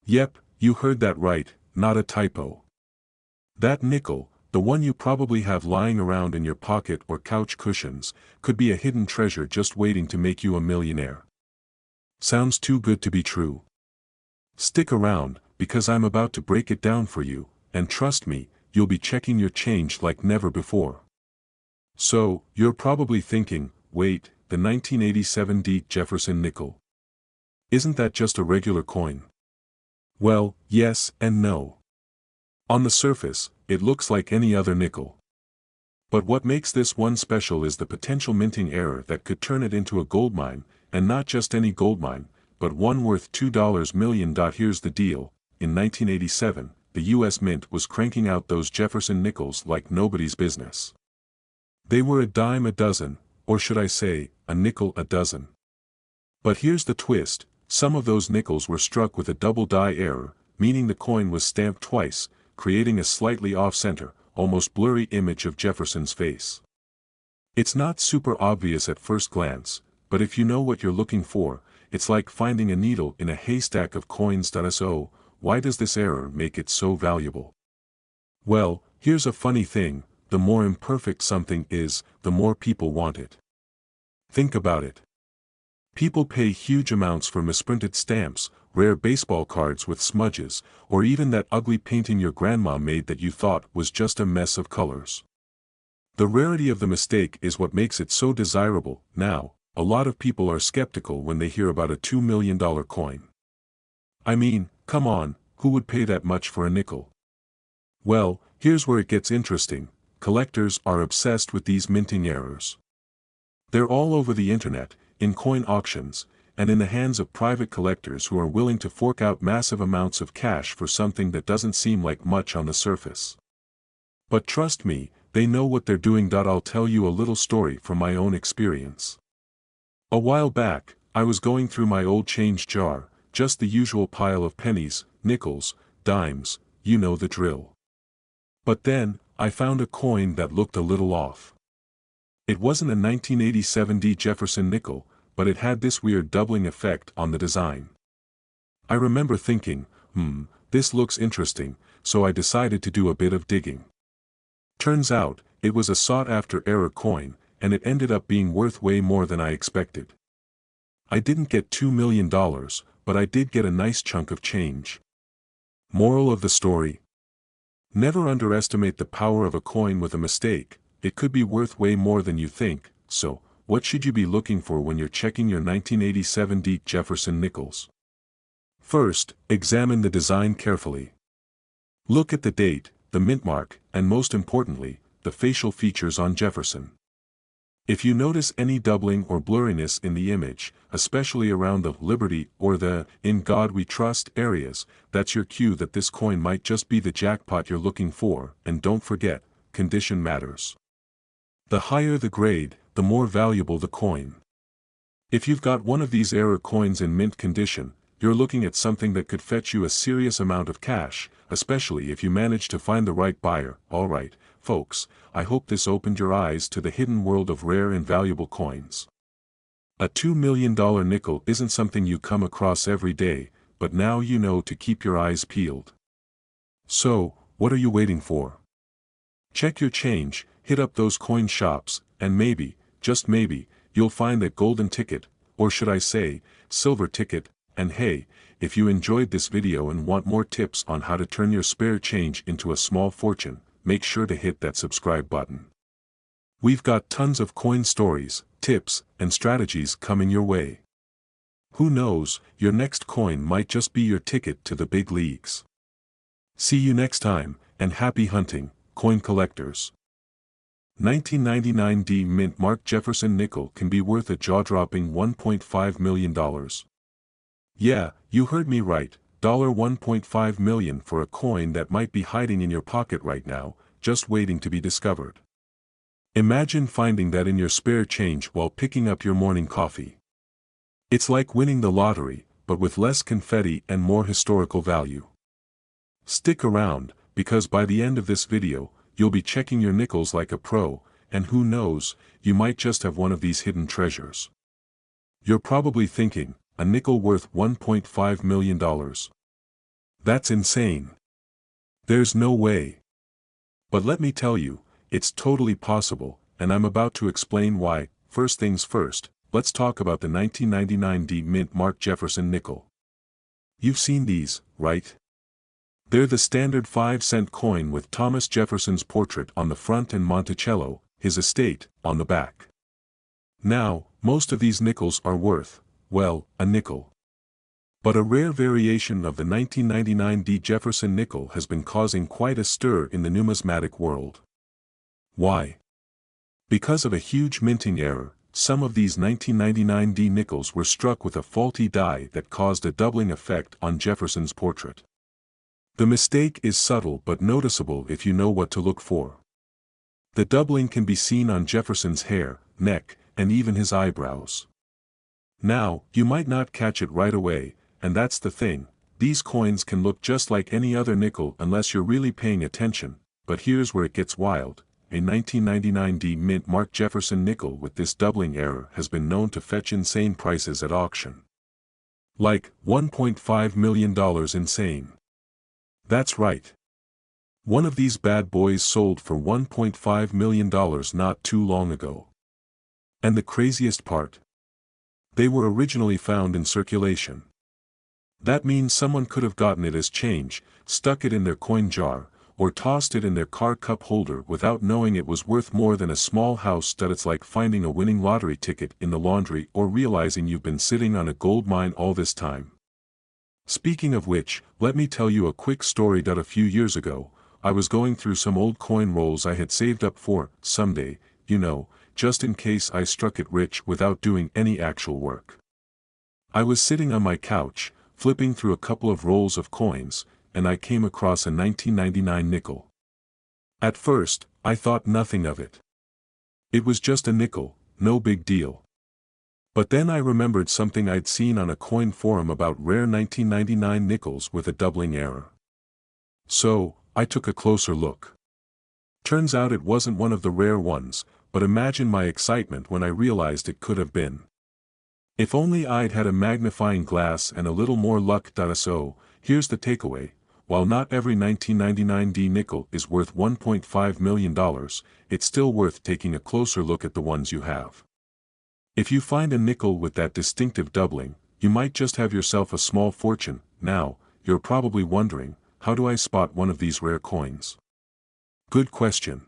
Yep, you heard that right, not a typo. That nickel, the one you probably have lying around in your pocket or couch cushions, could be a hidden treasure just waiting to make you a millionaire. Sounds too good to be true. Stick around, because I'm about to break it down for you, and trust me, you'll be checking your change like never before. So, you're probably thinking, wait, the 1987 D. Jefferson nickel. Isn't that just a regular coin? Well, yes and no. On the surface, it looks like any other nickel. But what makes this one special is the potential minting error that could turn it into a gold mine, and not just any gold mine, but one worth $2 million. Here's the deal: in 1987, the US Mint was cranking out those Jefferson nickels like nobody's business. They were a dime a dozen, or should I say, a nickel a dozen. But here's the twist: some of those nickels were struck with a double die error, meaning the coin was stamped twice, creating a slightly off-center, almost blurry image of Jefferson's face. It's not super obvious at first glance, but if you know what you're looking for, it's like finding a needle in a haystack of coins. So, why does this error make it so valuable? Well, here's a funny thing: the more imperfect something is, the more people want it. Think about it. People pay huge amounts for misprinted stamps, rare baseball cards with smudges, or even that ugly painting your grandma made that you thought was just a mess of colors. The rarity of the mistake is what makes it so desirable. Now, a lot of people are skeptical when they hear about a $2 million coin. I mean, come on, who would pay that much for a nickel? Well, here's where it gets interesting: collectors are obsessed with these minting errors. They're all over the internet, in coin auctions, and in the hands of private collectors who are willing to fork out massive amounts of cash for something that doesn't seem like much on the surface. But trust me, they know what they're doing. I'll tell you a little story from my own experience. A while back, I was going through my old change jar, just the usual pile of pennies, nickels, dimes, you know the drill. But then, I found a coin that looked a little off. It wasn't a 1987 D. Jefferson nickel, but it had this weird doubling effect on the design. I remember thinking, this looks interesting, so I decided to do a bit of digging. Turns out, it was a sought-after error coin, and it ended up being worth way more than I expected. I didn't get $2 million, but I did get a nice chunk of change. Moral of the story: never underestimate the power of a coin with a mistake. It could be worth way more than you think. So, what should you be looking for when you're checking your 1987 D. Jefferson nickels? First, examine the design carefully. Look at the date, the mint mark, and most importantly, the facial features on Jefferson. If you notice any doubling or blurriness in the image, especially around the Liberty or the "In God We Trust" areas, that's your cue that this coin might just be the jackpot you're looking for. And don't forget, condition matters. The higher the grade, the more valuable the coin. If you've got one of these error coins in mint condition, you're looking at something that could fetch you a serious amount of cash, especially if you manage to find the right buyer. Alright, folks, I hope this opened your eyes to the hidden world of rare and valuable coins. A $2 million nickel isn't something you come across every day, but now you know to keep your eyes peeled. So, what are you waiting for? Check your change, hit up those coin shops, and maybe, just maybe, you'll find that golden ticket, or should I say, silver ticket. And hey, if you enjoyed this video and want more tips on how to turn your spare change into a small fortune, make sure to hit that subscribe button. We've got tons of coin stories, tips, and strategies coming your way. Who knows, your next coin might just be your ticket to the big leagues. See you next time, and happy hunting, coin collectors. 1999 D. Mint Mark Jefferson nickel can be worth a jaw-dropping $1.5 million. Yeah, you heard me right, $1.5 million for a coin that might be hiding in your pocket right now, just waiting to be discovered. Imagine finding that in your spare change while picking up your morning coffee. It's like winning the lottery, but with less confetti and more historical value. Stick around, because by the end of this video, you'll be checking your nickels like a pro, and who knows, you might just have one of these hidden treasures. You're probably thinking, a nickel worth $1.5 million. That's insane. There's no way. But let me tell you, it's totally possible, and I'm about to explain why. First things first, let's talk about the 1999 D. Mint Mark Jefferson nickel. You've seen these, right? They're the standard 5-cent coin with Thomas Jefferson's portrait on the front and Monticello, his estate, on the back. Now, Most of these nickels are worth, well, a nickel. But a rare variation of the 1999 Jefferson nickel has been causing quite a stir in the numismatic world. Why? Because of a huge minting error, some of these 1999 nickels were struck with a faulty die that caused a doubling effect on Jefferson's portrait. The mistake is subtle but noticeable if you know what to look for. The doubling can be seen on Jefferson's hair, neck, and even his eyebrows. Now, you might not catch it right away, and that's the thing, these coins can look just like any other nickel unless you're really paying attention, but here's where it gets wild. A 1999 mint marked Jefferson nickel with this doubling error has been known to fetch insane prices at auction. Like, $1.5 million insane. That's right. One of these bad boys sold for $1.5 million not too long ago. And the craziest part? They were originally found in circulation. That means someone could have gotten it as change, stuck it in their coin jar, or tossed it in their car cup holder without knowing it was worth more than a small house. It's like finding a winning lottery ticket in the laundry or realizing you've been sitting on a gold mine all this time. Speaking of which, let me tell you a quick story. A few years ago, I was going through some old coin rolls I had saved up for someday, just in case I struck it rich without doing any actual work. I was sitting on my couch, flipping through a couple of rolls of coins, and I came across a 1999 nickel. At first, I thought nothing of it. It was just a nickel, no big deal. But then I remembered something I'd seen on a coin forum about rare 1999 nickels with a doubling error. So, I took a closer look. Turns out it wasn't one of the rare ones, but imagine my excitement when I realized it could have been. If only I'd had a magnifying glass and a little more luck. So, here's the takeaway. While not every 1999 nickel is worth $1.5 million, it's still worth taking a closer look at the ones you have. If you find a nickel with that distinctive doubling, you might just have yourself a small fortune. Now, you're probably wondering, how do I spot one of these rare coins? Good question.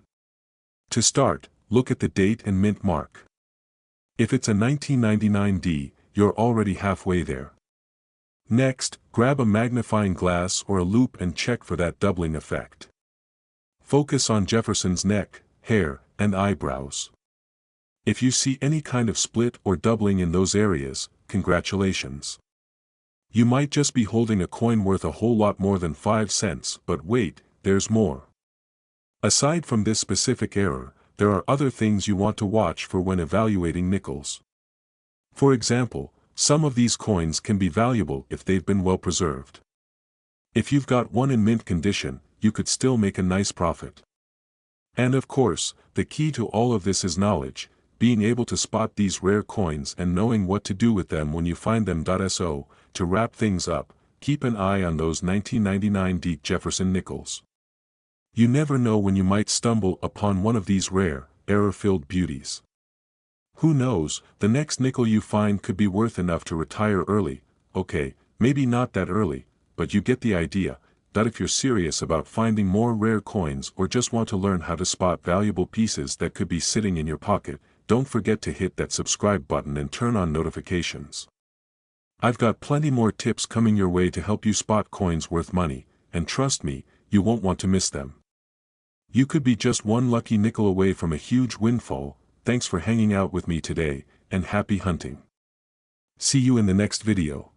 To start, look at the date and mint mark. If it's a 1999, you're already halfway there. Next, grab a magnifying glass or a loupe and check for that doubling effect. Focus on Jefferson's neck, hair, and eyebrows. If you see any kind of split or doubling in those areas, congratulations. You might just be holding a coin worth a whole lot more than 5 cents, but wait, there's more. Aside from this specific error, there are other things you want to watch for when evaluating nickels. For example, some of these coins can be valuable if they've been well preserved. If you've got one in mint condition, you could still make a nice profit. And of course, the key to all of this is knowledge, being able to spot these rare coins and knowing what to do with them when you find them. So, to wrap things up, keep an eye on those 1999 Jefferson nickels. You never know when you might stumble upon one of these rare, error-filled beauties. Who knows, the next nickel you find could be worth enough to retire early. Okay, maybe not that early, but you get the idea. If you're serious about finding more rare coins or just want to learn how to spot valuable pieces that could be sitting in your pocket, don't forget to hit that subscribe button and turn on notifications. I've got plenty more tips coming your way to help you spot coins worth money, and trust me, you won't want to miss them. You could be just one lucky nickel away from a huge windfall. Thanks for hanging out with me today, and happy hunting. See you in the next video.